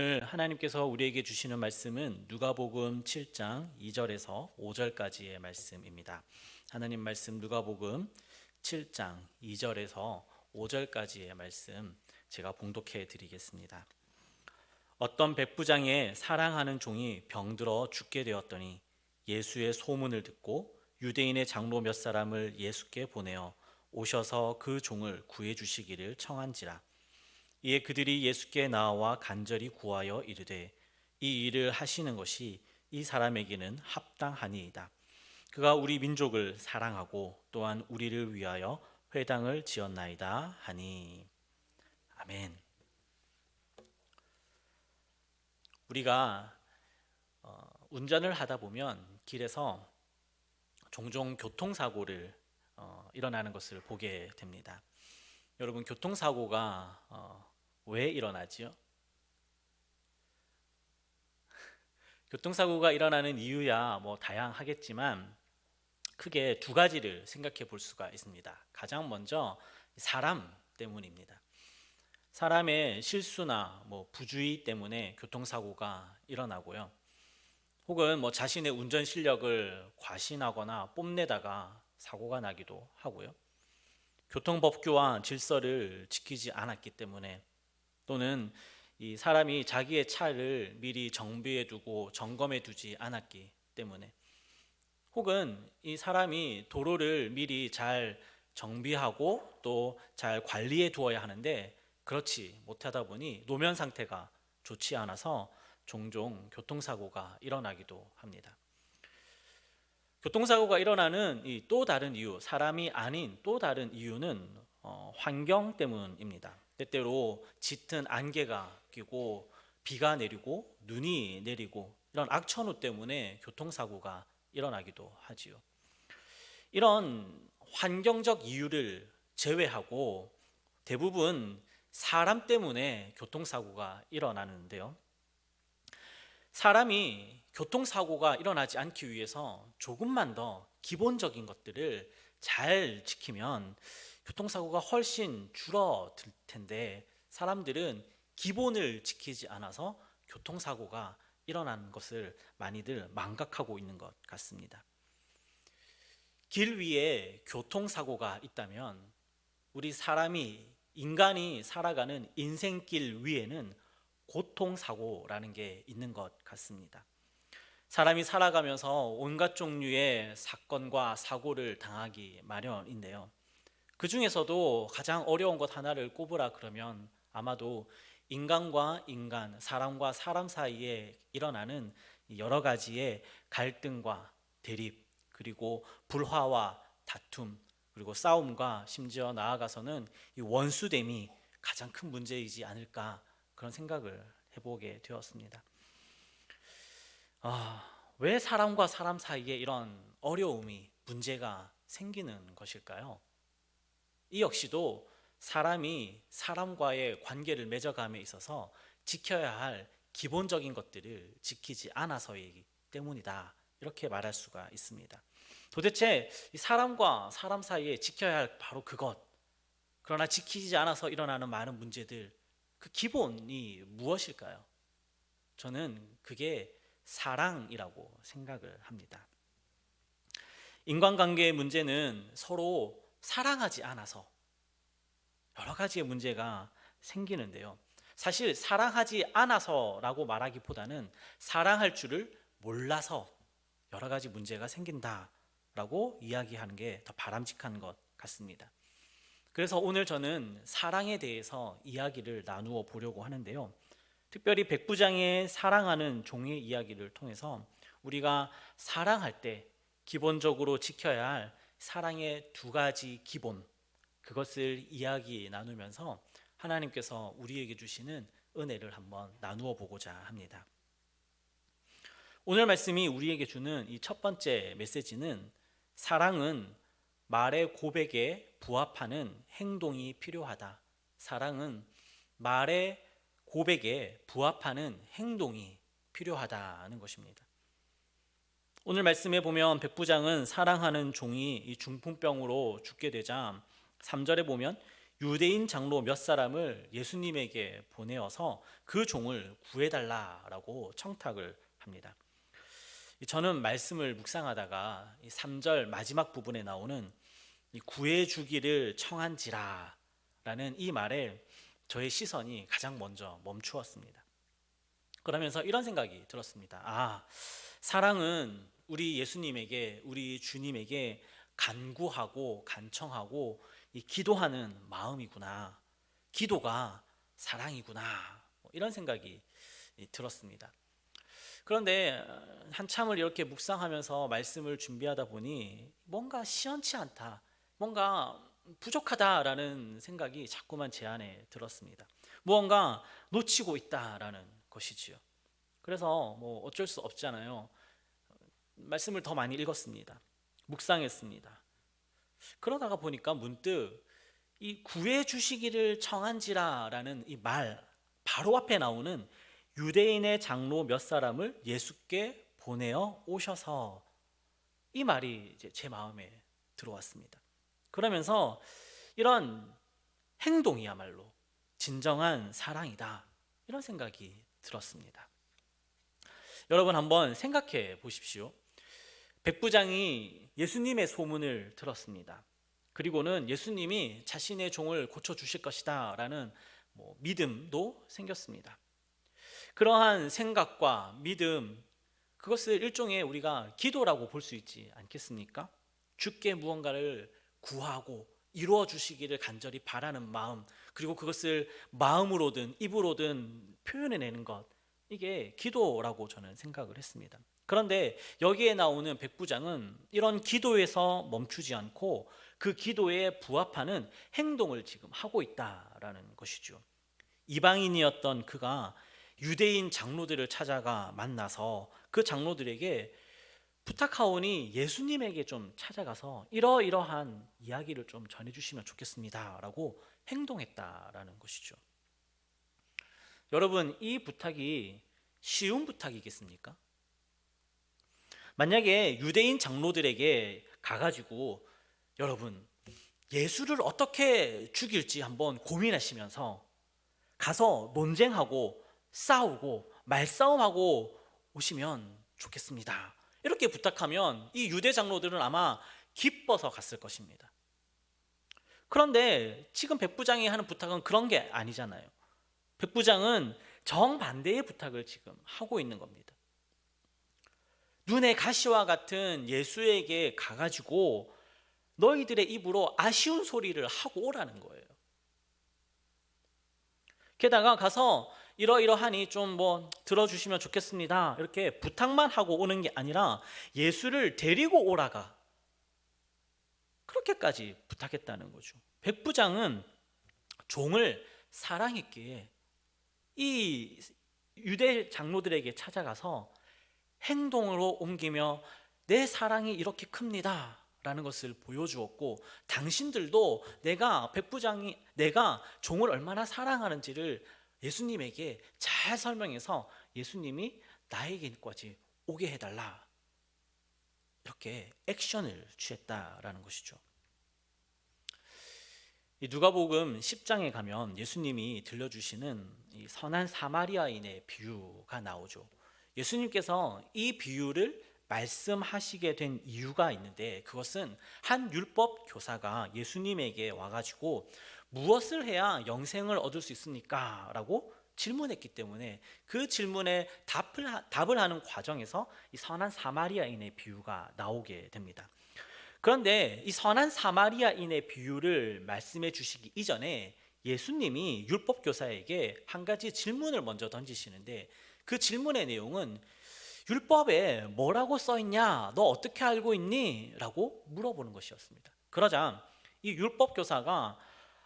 오늘 하나님께서 우리에게 주시는 말씀은 누가복음 7장 2절에서 5절까지의 말씀입니다. 하나님 말씀 누가복음 7장 2절에서 5절까지의 말씀 제가 봉독해 드리겠습니다. 어떤 백부장의 사랑하는 종이 병들어 죽게 되었더니 예수의 소문을 듣고 유대인의 장로 몇 사람을 예수께 보내어 오셔서 그 종을 구해 주시기를 청한지라. 이에 그들이 예수께 나와 간절히 구하여 이르되 이 일을 하시는 것이 이 사람에게는 합당하니이다. 그가 우리 민족을 사랑하고 또한 우리를 위하여 회당을 지었나이다 하니. 아멘. 우리가 운전을 하다 보면 길에서 종종 교통사고를 일어나는 것을 보게 됩니다. 여러분, 교통사고가 왜 일어나지요? 교통사고가 일어나는 이유야 다양하겠지만 크게 두 가지를 생각해 볼 수가 있습니다. 가장 먼저 사람 때문입니다. 사람의 실수나 부주의 때문에 교통사고가 일어나고요. 혹은 자신의 운전 실력을 과신하거나 뽐내다가 사고가 나기도 하고요. 교통법규와 질서를 지키지 않았기 때문에, 또는 이 사람이 자기의 차를 미리 정비해 두고 점검해 두지 않았기 때문에, 혹은 이 사람이 도로를 미리 잘 정비하고 또 잘 관리해 두어야 하는데 그렇지 못하다 보니 노면 상태가 좋지 않아서 종종 교통사고가 일어나기도 합니다. 교통사고가 일어나는 이 또 다른 이유, 사람이 아닌 또 다른 이유는 환경 때문입니다. 때때로 짙은 안개가 끼고 비가 내리고 눈이 내리고 이런 악천후 때문에 교통사고가 일어나기도 하지요. 이런 환경적 이유를 제외하고 대부분 사람 때문에 교통사고가 일어나는데요. 사람이 교통사고가 일어나지 않기 위해서 조금만 더 기본적인 것들을 잘 지키면 교통사고가 훨씬 줄어들 텐데, 사람들은 기본을 지키지 않아서 교통사고가 일어나는 것을 많이들 망각하고 있는 것 같습니다. 길 위에 교통사고가 있다면 우리 인간이 살아가는 인생길 위에는 고통사고라는 게 있는 것 같습니다. 사람이 살아가면서 온갖 종류의 사건과 사고를 당하기 마련인데요. 그 중에서도 가장 어려운 것 하나를 꼽으라 그러면 아마도 인간과 인간, 사람과 사람 사이에 일어나는 여러 가지의 갈등과 대립, 그리고 불화와 다툼, 그리고 싸움과 심지어 나아가서는 이 원수됨이 가장 큰 문제이지 않을까, 그런 생각을 해보게 되었습니다. 왜 사람과 사람 사이에 이런 어려움이, 문제가 생기는 것일까요? 이 역시도 사람이 사람과의 관계를 맺어감에 있어서 지켜야 할 기본적인 것들을 지키지 않아서이기 때문이다, 이렇게 말할 수가 있습니다. 도대체 이 사람과 사람 사이에 지켜야 할 바로 그것, 그러나 지키지 않아서 일어나는 많은 문제들, 그 기본이 무엇일까요? 저는 그게 사랑이라고 생각을 합니다. 인간관계의 문제는 서로 사랑하지 않아서 여러 가지의 문제가 생기는데요. 사실 사랑하지 않아서라고 말하기보다는 사랑할 줄을 몰라서 여러 가지 문제가 생긴다라고 이야기하는 게 더 바람직한 것 같습니다. 그래서 오늘 저는 사랑에 대해서 이야기를 나누어 보려고 하는데요. 특별히 백부장의 사랑하는 종의 이야기를 통해서 우리가 사랑할 때 기본적으로 지켜야 할 사랑의 두 가지 기본, 그것을 이야기 나누면서 하나님께서 우리에게 주시는 은혜를 한번 나누어 보고자 합니다. 오늘 말씀이 우리에게 주는 이 첫 번째 메시지는, 사랑은 말의 고백에 부합하는 행동이 필요하다. 사랑은 말의 고백에 부합하는 행동이 필요하다는 것입니다. 오늘 말씀에 보면 백부장은 사랑하는 종이 이 중풍병으로 죽게 되자 3절에 보면 유대인 장로 몇 사람을 예수님에게 보내어서 그 종을 구해달라라고 청탁을 합니다. 저는 말씀을 묵상하다가 이 3절 마지막 부분에 나오는 이 구해주기를 청한지라 라는 이 말에 저의 시선이 가장 먼저 멈추었습니다. 그러면서 이런 생각이 들었습니다. 사랑은 우리 예수님에게, 우리 주님에게 간구하고 간청하고 이 기도하는 마음이구나. 기도가 사랑이구나. 이런 생각이 들었습니다. 그런데 한참을 이렇게 묵상하면서 말씀을 준비하다 보니 뭔가 시원치 않다, 뭔가 부족하다라는 생각이 자꾸만 제 안에 들었습니다. 무언가 놓치고 있다라는 것이지요. 그래서 어쩔 수 없잖아요. 말씀을 더 많이 읽었습니다. 묵상했습니다. 그러다가 보니까 문득 이 구해 주시기를 청한지라라는 이 말 바로 앞에 나오는 유대인의 장로 몇 사람을 예수께 보내어 오셔서, 이 말이 이제 제 마음에 들어왔습니다. 그러면서 이런 행동이야말로 진정한 사랑이다, 이런 생각이 들었습니다. 여러분 한번 생각해 보십시오. 백부장이 예수님의 소문을 들었습니다. 그리고는 예수님이 자신의 종을 고쳐주실 것이다 라는 믿음도 생겼습니다. 그러한 생각과 믿음, 그것을 일종의 우리가 기도라고 볼 수 있지 않겠습니까? 주께 무언가를 구하고 이루어 주시기를 간절히 바라는 마음, 그리고 그것을 마음으로든 입으로든 표현해내는 것, 이게 기도라고 저는 생각을 했습니다. 그런데 여기에 나오는 백부장은 이런 기도에서 멈추지 않고 그 기도에 부합하는 행동을 지금 하고 있다라는 것이죠. 이방인이었던 그가 유대인 장로들을 찾아가 만나서 그 장로들에게 부탁하오니 예수님에게 좀 찾아가서 이러이러한 이야기를 좀 전해주시면 좋겠습니다 라고 행동했다라는 것이죠. 여러분, 이 부탁이 쉬운 부탁이겠습니까? 만약에 유대인 장로들에게 가가지고 여러분 예수를 어떻게 죽일지 한번 고민하시면서 가서 논쟁하고 싸우고 말싸움하고 오시면 좋겠습니다, 이렇게 부탁하면 이 유대 장로들은 아마 기뻐서 갔을 것입니다. 그런데 지금 백부장이 하는 부탁은 그런 게 아니잖아요. 백부장은 정반대의 부탁을 지금 하고 있는 겁니다. 눈의 가시와 같은 예수에게 가가지고 너희들의 입으로 아쉬운 소리를 하고 오라는 거예요. 게다가 가서 이러이러하니 좀 들어주시면 좋겠습니다, 이렇게 부탁만 하고 오는 게 아니라 예수를 데리고 오라가, 그렇게까지 부탁했다는 거죠. 백부장은 종을 사랑했기에 이 유대 장로들에게 찾아가서 행동으로 옮기며 내 사랑이 이렇게 큽니다 라는 것을 보여주었고, 당신들도 내가 종을 얼마나 사랑하는지를 예수님에게 잘 설명해서 예수님이 나에게까지 오게 해달라, 이렇게 액션을 취했다라는 것이죠. 이 누가복음 10장에 가면 예수님이 들려주시는 이 선한 사마리아인의 비유가 나오죠. 예수님께서 이 비유를 말씀하시게 된 이유가 있는데, 그것은 한 율법 교사가 예수님에게 와가지고 무엇을 해야 영생을 얻을 수 있습니까? 라고 질문했기 때문에 그 질문에 답을 하는 과정에서 이 선한 사마리아인의 비유가 나오게 됩니다. 그런데 이 선한 사마리아인의 비유를 말씀해 주시기 이전에 예수님이 율법 교사에게 한 가지 질문을 먼저 던지시는데, 그 질문의 내용은 율법에 뭐라고 써 있냐? 너 어떻게 알고 있니? 라고 물어보는 것이었습니다. 그러자 이 율법 교사가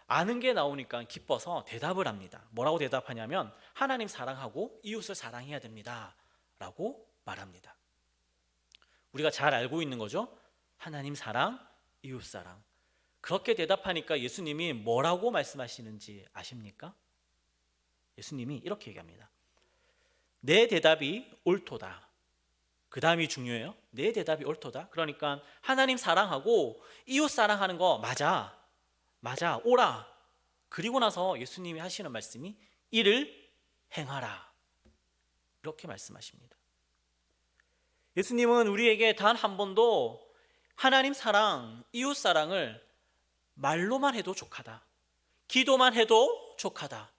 아는 게 나오니까 기뻐서 대답을 합니다. 뭐라고 대답하냐면 하나님 사랑하고 이웃을 사랑해야 됩니다 라고 말합니다. 우리가 잘 알고 있는 거죠. 하나님 사랑, 이웃 사랑. 그렇게 대답하니까 예수님이 뭐라고 말씀하시는지 아십니까? 예수님이 이렇게 얘기합니다. 내 대답이 옳도다. 그 다음이 중요해요. 내 대답이 옳도다. 그러니까 하나님 사랑하고 이웃 사랑하는 거 맞아, 옳아. 그리고 나서 예수님이 하시는 말씀이 이를 행하라, 이렇게 말씀하십니다. 예수님은 우리에게 단 한 번도 하나님 사랑, 이웃 사랑을 말로만 해도 족하다, 기도만 해도 족하다,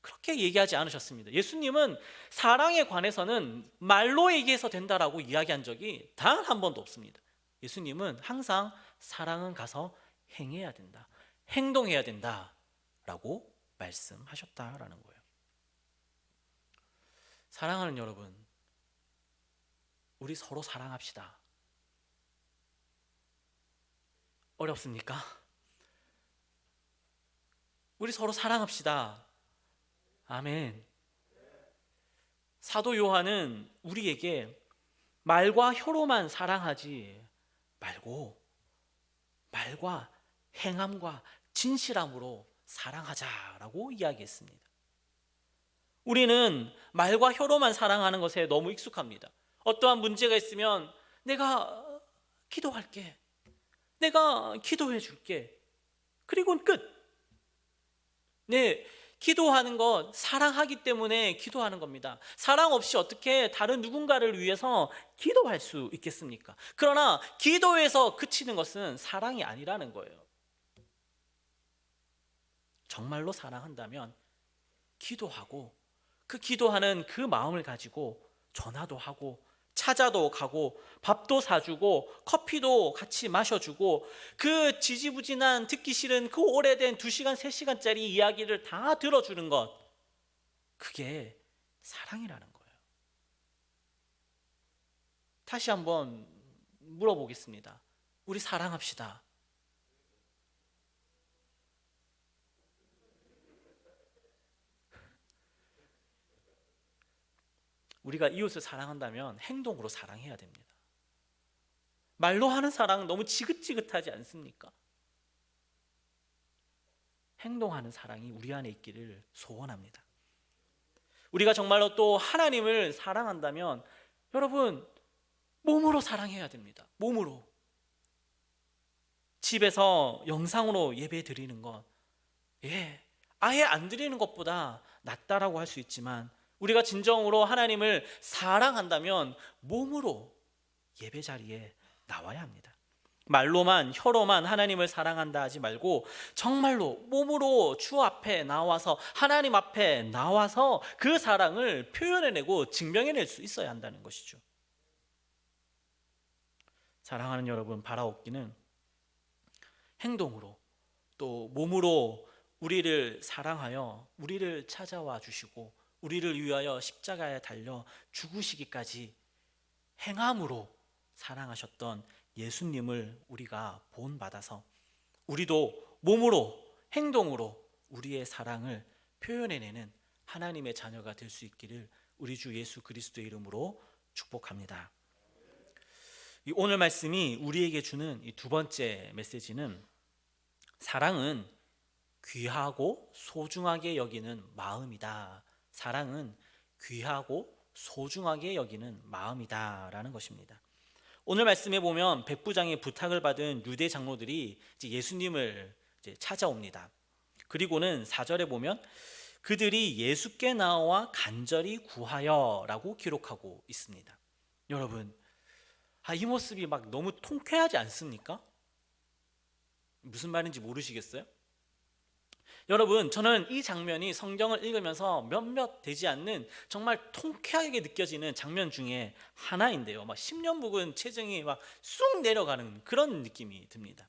그렇게 얘기하지 않으셨습니다. 예수님은 사랑에 관해서는 말로 얘기해서 된다라고 이야기한 적이 단 한 번도 없습니다. 예수님은 항상 사랑은 가서 행해야 된다, 행동해야 된다라고 말씀하셨다라는 거예요. 사랑하는 여러분, 우리 서로 사랑합시다. 어렵습니까? 우리 서로 사랑합시다. 아멘. 사도 요한은 우리에게 말과 혀로만 사랑하지 말고 말과 행함과 진실함으로 사랑하자라고 이야기했습니다. 우리는 말과 혀로만 사랑하는 것에 너무 익숙합니다. 어떠한 문제가 있으면 내가 기도할게, 내가 기도해 줄게, 그리고는 끝. 네, 기도하는 것, 사랑하기 때문에 기도하는 겁니다. 사랑 없이 어떻게 다른 누군가를 위해서 기도할 수 있겠습니까? 그러나 기도에서 그치는 것은 사랑이 아니라는 거예요. 정말로 사랑한다면 기도하고, 그 기도하는 그 마음을 가지고 전화도 하고 찾아도 가고 밥도 사주고 커피도 같이 마셔주고 그 지지부진한 듣기 싫은 그 오래된 2시간 3시간짜리 이야기를 다 들어주는 것, 그게 사랑이라는 거예요. 다시 한번 물어보겠습니다. 우리 사랑합시다. 우리가 이웃을 사랑한다면 행동으로 사랑해야 됩니다. 말로 하는 사랑 너무 지긋지긋하지 않습니까? 행동하는 사랑이 우리 안에 있기를 소원합니다. 우리가 정말로 또 하나님을 사랑한다면 여러분, 몸으로 사랑해야 됩니다. 몸으로. 집에서 영상으로 예배 드리는 것, 아예 안 드리는 것보다 낫다라고 할 수 있지만 우리가 진정으로 하나님을 사랑한다면 몸으로 예배 자리에 나와야 합니다. 말로만, 혀로만 하나님을 사랑한다 하지 말고 정말로 몸으로 주 앞에 나와서, 하나님 앞에 나와서 그 사랑을 표현해내고 증명해낼 수 있어야 한다는 것이죠. 사랑하는 여러분, 바라옵기는 행동으로 또 몸으로 우리를 사랑하여 우리를 찾아와 주시고 우리를 위하여 십자가에 달려 죽으시기까지 행함으로 사랑하셨던 예수님을 우리가 본받아서 우리도 몸으로, 행동으로 우리의 사랑을 표현해내는 하나님의 자녀가 될 수 있기를 우리 주 예수 그리스도의 이름으로 축복합니다. 오늘 말씀이 우리에게 주는 이 두 번째 메시지는 사랑은 귀하고 소중하게 여기는 마음이다. 사랑은 귀하고 소중하게 여기는 마음이다 라는 것입니다. 오늘 말씀에 보면 백부장의 부탁을 받은 유대 장로들이 예수님을 찾아옵니다. 그리고는 4절에 보면 그들이 예수께 나와 간절히 구하여 라고 기록하고 있습니다. 여러분, 이 모습이 막 너무 통쾌하지 않습니까? 무슨 말인지 모르시겠어요? 여러분, 저는 이 장면이 성경을 읽으면서 몇몇 되지 않는 정말 통쾌하게 느껴지는 장면 중에 하나인데요. 막 10년 묵은 체증이 막 쑥 내려가는 그런 느낌이 듭니다.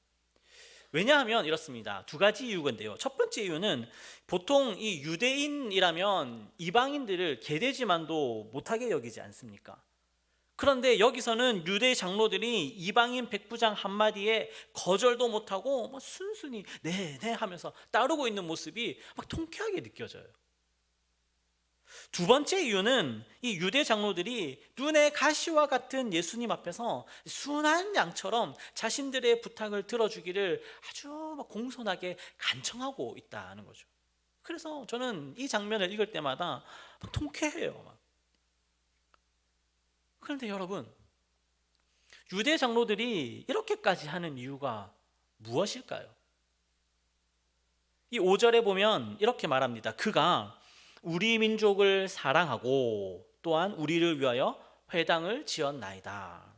왜냐하면 이렇습니다. 두 가지 이유가 있는데요. 첫 번째 이유는 보통 이 유대인이라면 이방인들을 개되지만도 못하게 여기지 않습니까? 그런데 여기서는 유대 장로들이 이방인 백부장 한마디에 거절도 못하고 순순히 네 하면서 따르고 있는 모습이 막 통쾌하게 느껴져요. 두 번째 이유는 이 유대 장로들이 눈의 가시와 같은 예수님 앞에서 순한 양처럼 자신들의 부탁을 들어주기를 아주 막 공손하게 간청하고 있다는 거죠. 그래서 저는 이 장면을 읽을 때마다 막 통쾌해요. 그런데 여러분, 유대 장로들이 이렇게까지 하는 이유가 무엇일까요? 이 5절에 보면 이렇게 말합니다. 그가 우리 민족을 사랑하고 또한 우리를 위하여 회당을 지었나이다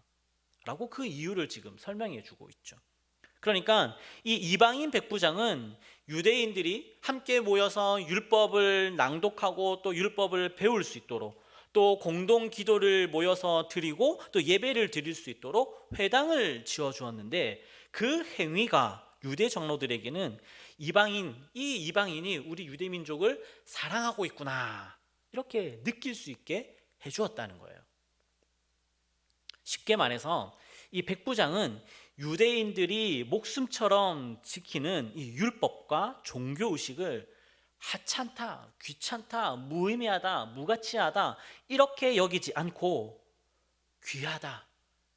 라고 그 이유를 지금 설명해 주고 있죠. 그러니까 이 이방인 백부장은 유대인들이 함께 모여서 율법을 낭독하고 또 율법을 배울 수 있도록, 또 공동 기도를 모여서 드리고 또 예배를 드릴 수 있도록 회당을 지어 주었는데, 그 행위가 유대 장로들에게는 이 이방인이 우리 유대 민족을 사랑하고 있구나 이렇게 느낄 수 있게 해 주었다는 거예요. 쉽게 말해서 이 백부장은 유대인들이 목숨처럼 지키는 이 율법과 종교 의식을 하찮다, 귀찮다, 무의미하다, 무가치하다 이렇게 여기지 않고 귀하다,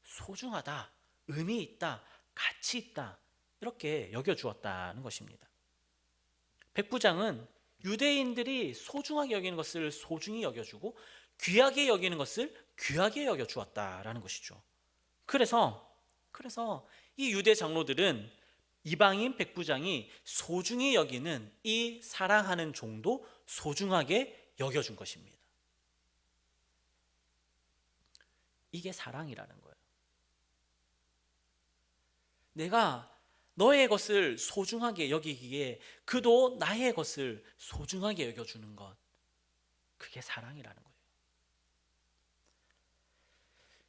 소중하다, 의미 있다, 가치 있다 이렇게 여겨주었다는 것입니다. 백부장은 유대인들이 소중하게 여기는 것을 소중히 여겨주고 귀하게 여기는 것을 귀하게 여겨주었다라는 것이죠. 그래서 이 유대 장로들은 이방인 백부장이 소중히 여기는 이 사랑하는 종도 소중하게 여겨준 것입니다. 이게 사랑이라는 거예요. 내가 너의 것을 소중하게 여기기에 그도 나의 것을 소중하게 여겨주는 것, 그게 사랑이라는 거예요.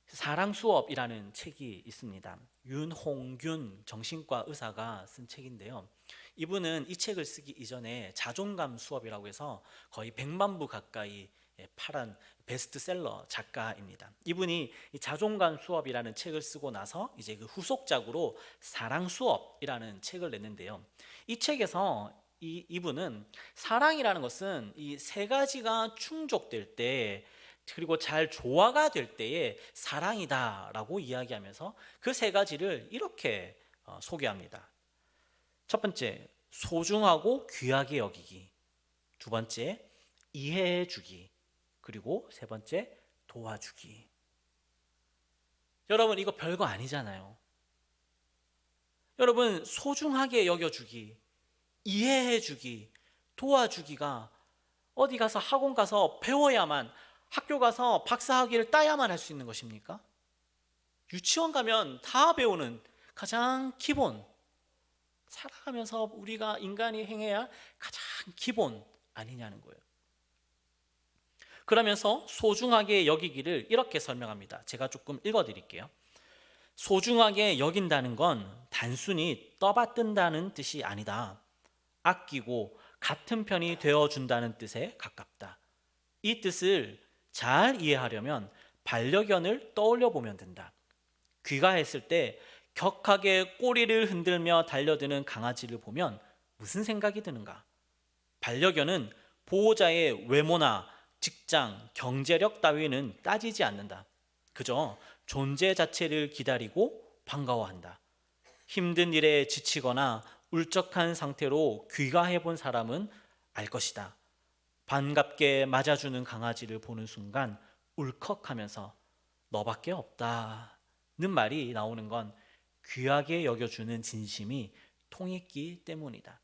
사랑 수업이라는 책이 있습니다. 윤홍균 정신과 의사가 쓴 책인데요. 이분은 이 책을 쓰기 이전에 자존감 수업이라고 해서 거의 100만 부 가까이 팔은 베스트셀러 작가입니다. 이분이 이 자존감 수업이라는 책을 쓰고 나서 이제 그 후속작으로 사랑 수업이라는 책을 냈는데요. 이 책에서 이분은 사랑이라는 것은 이 세 가지가 충족될 때, 그리고 잘 조화가 될 때에 사랑이다라고 이야기하면서 그 세 가지를 이렇게 소개합니다. 첫 번째, 소중하고 귀하게 여기기. 두 번째, 이해해 주기. 그리고 세 번째, 도와주기. 여러분, 이거 별거 아니잖아요. 여러분, 소중하게 여겨주기, 이해해 주기, 도와주기가 어디 가서 학원 가서 배워야만, 학교 가서 박사학위를 따야만 할 수 있는 것입니까? 유치원 가면 다 배우는 가장 기본, 살아가면서 우리가 인간이 행해야 가장 기본 아니냐는 거예요. 그러면서 소중하게 여기기를 이렇게 설명합니다. 제가 조금 읽어드릴게요. 소중하게 여긴다는 건 단순히 떠받든다는 뜻이 아니다. 아끼고 같은 편이 되어준다는 뜻에 가깝다. 이 뜻을 잘 이해하려면 반려견을 떠올려 보면 된다. 귀가했을 때 격하게 꼬리를 흔들며 달려드는 강아지를 보면 무슨 생각이 드는가? 반려견은 보호자의 외모나 직장, 경제력 따위는 따지지 않는다. 그저 존재 자체를 기다리고 반가워한다. 힘든 일에 지치거나 울적한 상태로 귀가해 본 사람은 알 것이다. 반갑게 맞아주는 강아지를 보는 순간 울컥하면서 너밖에 없다는 말이 나오는 건 귀하게 여겨주는 진심이 통했기 때문이다.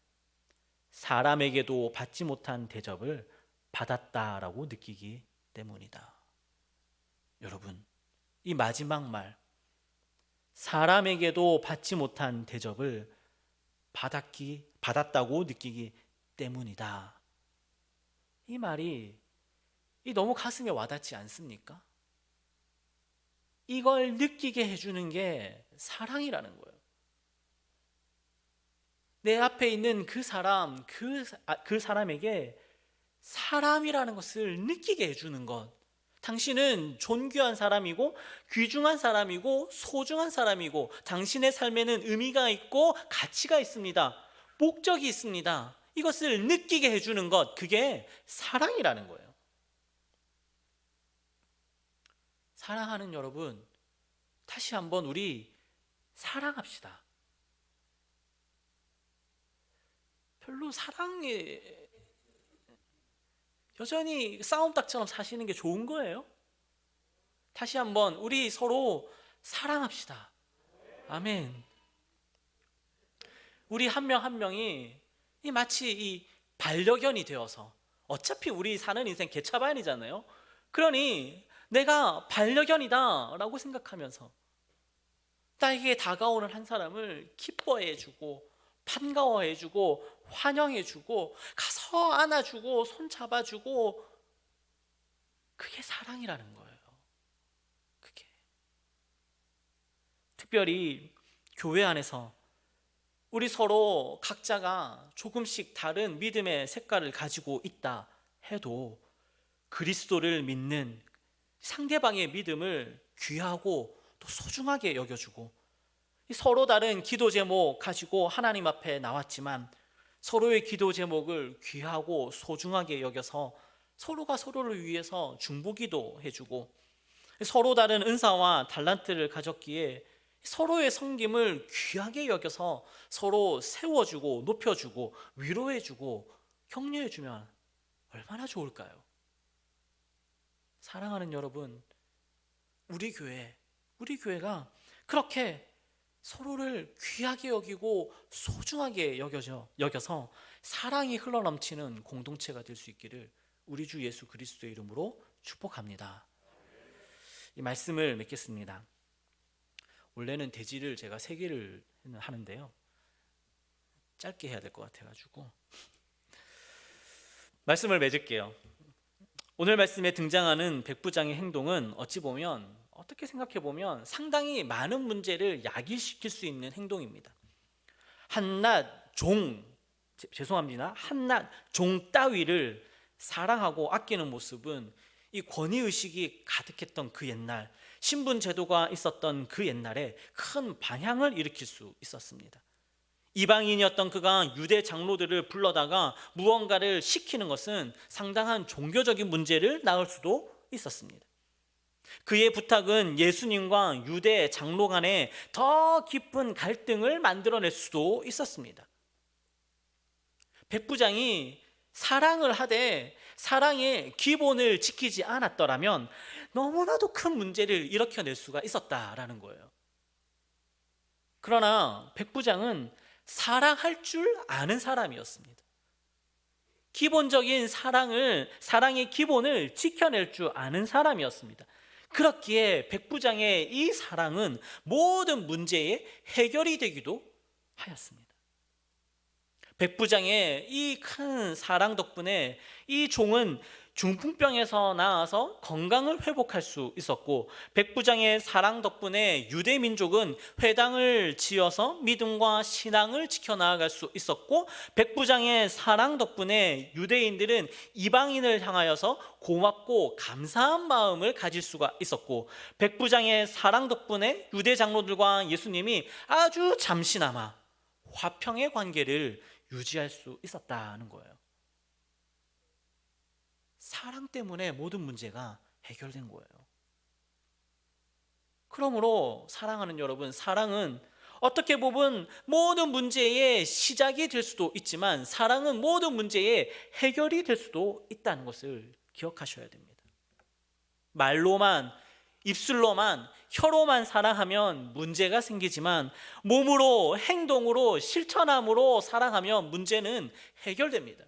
사람에게도 받지 못한 대접을 받았다라고 느끼기 때문이다. 여러분, 이 마지막 말, 사람에게도 받지 못한 대접을 받았다고 느끼기 때문이다. 이 말이 너무 가슴에 와닿지 않습니까? 이걸 느끼게 해주는 게 사랑이라는 거예요. 내 앞에 있는 그 사람에게 사람이라는 것을 느끼게 해주는 것. 당신은 존귀한 사람이고 귀중한 사람이고 소중한 사람이고 당신의 삶에는 의미가 있고 가치가 있습니다. 목적이 있습니다. 이것을 느끼게 해주는 것, 그게 사랑이라는 거예요. 사랑하는 여러분, 다시 한번 우리 사랑합시다. 별로 사랑에 여전히 싸움닭처럼 사시는 게 좋은 거예요? 다시 한번 우리 서로 사랑합시다. 아멘. 우리 한 명 한 명이 이 마치 이 반려견이 되어서, 어차피 우리 사는 인생 개차반이잖아요. 그러니 내가 반려견이다라고 생각하면서 나에게 다가오는 한 사람을 기뻐해주고 반가워해주고 환영해주고 가서 안아주고 손 잡아주고, 그게 사랑이라는 거예요. 그게 특별히 교회 안에서 우리 서로 각자가 조금씩 다른 믿음의 색깔을 가지고 있다 해도 그리스도를 믿는 상대방의 믿음을 귀하고 또 소중하게 여겨주고, 서로 다른 기도 제목 가지고 하나님 앞에 나왔지만 서로의 기도 제목을 귀하고 소중하게 여겨서 서로가 서로를 위해서 중보기도 해주고, 서로 다른 은사와 달란트를 가졌기에 서로의 섬김을 귀하게 여겨서 서로 세워주고 높여주고 위로해주고 격려해주면 얼마나 좋을까요? 사랑하는 여러분, 우리 교회가 그렇게 서로를 귀하게 여기고 소중하게 여겨서 사랑이 흘러넘치는 공동체가 될 수 있기를 우리 주 예수 그리스도의 이름으로 축복합니다. 이 말씀을 맺겠습니다. 원래는 대지를 제가 3개를 하는데요, 짧게 해야 될 것 같아가지고 말씀을 맺을게요. 오늘 말씀에 등장하는 백부장의 행동은 어떻게 생각해 보면 상당히 많은 문제를 야기시킬 수 있는 행동입니다. 한낱 종 따위를 사랑하고 아끼는 모습은 이 권위의식이 가득했던 그 옛날, 신분 제도가 있었던 그 옛날에 큰 반향을 일으킬 수 있었습니다. 이방인이었던 그가 유대 장로들을 불러다가 무언가를 시키는 것은 상당한 종교적인 문제를 낳을 수도 있었습니다. 그의 부탁은 예수님과 유대 장로 간에 더 깊은 갈등을 만들어낼 수도 있었습니다. 백부장이 사랑을 하되 사랑의 기본을 지키지 않았더라면 너무나도 큰 문제를 일으켜낼 수가 있었다라는 거예요. 그러나 백부장은 사랑할 줄 아는 사람이었습니다. 기본적인 사랑의 기본을 지켜낼 줄 아는 사람이었습니다. 그렇기에 백부장의 이 사랑은 모든 문제의 해결이 되기도 하였습니다. 백부장의 이 큰 사랑 덕분에 이 종은 중풍병에서 나아서 건강을 회복할 수 있었고, 백부장의 사랑 덕분에 유대 민족은 회당을 지어서 믿음과 신앙을 지켜나갈 수 있었고, 백부장의 사랑 덕분에 유대인들은 이방인을 향하여서 고맙고 감사한 마음을 가질 수가 있었고, 백부장의 사랑 덕분에 유대 장로들과 예수님이 아주 잠시나마 화평의 관계를 유지할 수 있었다는 거예요. 사랑 때문에 모든 문제가 해결된 거예요. 그러므로 사랑하는 여러분, 사랑은 어떻게 보면 모든 문제의 시작이 될 수도 있지만 사랑은 모든 문제의 해결이 될 수도 있다는 것을 기억하셔야 됩니다. 말로만, 입술로만, 혀로만 사랑하면 문제가 생기지만 몸으로, 행동으로, 실천함으로 사랑하면 문제는 해결됩니다.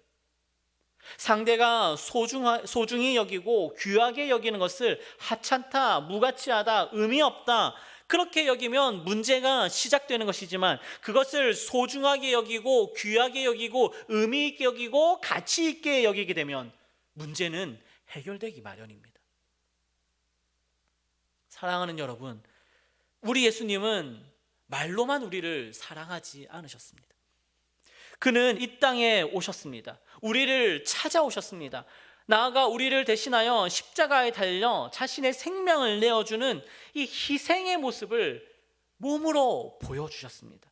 상대가 소중히 여기고 귀하게 여기는 것을 하찮다, 무가치하다, 의미 없다, 그렇게 여기면 문제가 시작되는 것이지만 그것을 소중하게 여기고 귀하게 여기고 의미 있게 여기고 가치 있게 여기게 되면 문제는 해결되기 마련입니다. 사랑하는 여러분, 우리 예수님은 말로만 우리를 사랑하지 않으셨습니다. 그는 이 땅에 오셨습니다. 우리를 찾아오셨습니다. 나아가 우리를 대신하여 십자가에 달려 자신의 생명을 내어주는 이 희생의 모습을 몸으로 보여주셨습니다.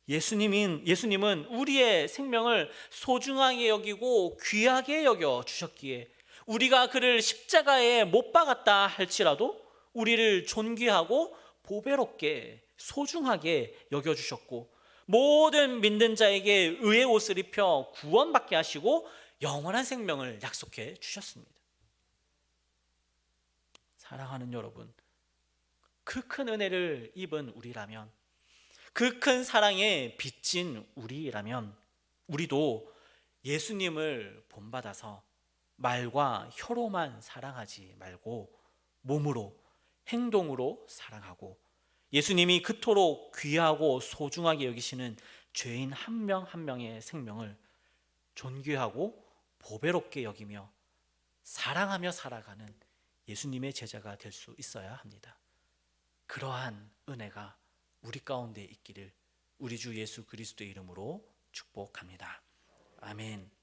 예수님은 우리의 생명을 소중하게 여기고 귀하게 여겨 주셨기에 우리가 그를 십자가에 못 박았다 할지라도 우리를 존귀하고 보배롭게 소중하게 여겨주셨고, 모든 믿는 자에게 의의 옷을 입혀 구원받게 하시고 영원한 생명을 약속해 주셨습니다. 사랑하는 여러분, 그 큰 은혜를 입은 우리라면, 그 큰 사랑에 빚진 우리라면 우리도 예수님을 본받아서 말과 혀로만 사랑하지 말고 몸으로, 행동으로 사랑하고 예수님이 그토록 귀하고 소중하게 여기시는 죄인 한 명 한 명의 생명을 존귀하고 보배롭게 여기며 사랑하며 살아가는 예수님의 제자가 될 수 있어야 합니다. 그러한 은혜가 우리 가운데 있기를 우리 주 예수 그리스도의 이름으로 축복합니다. 아멘.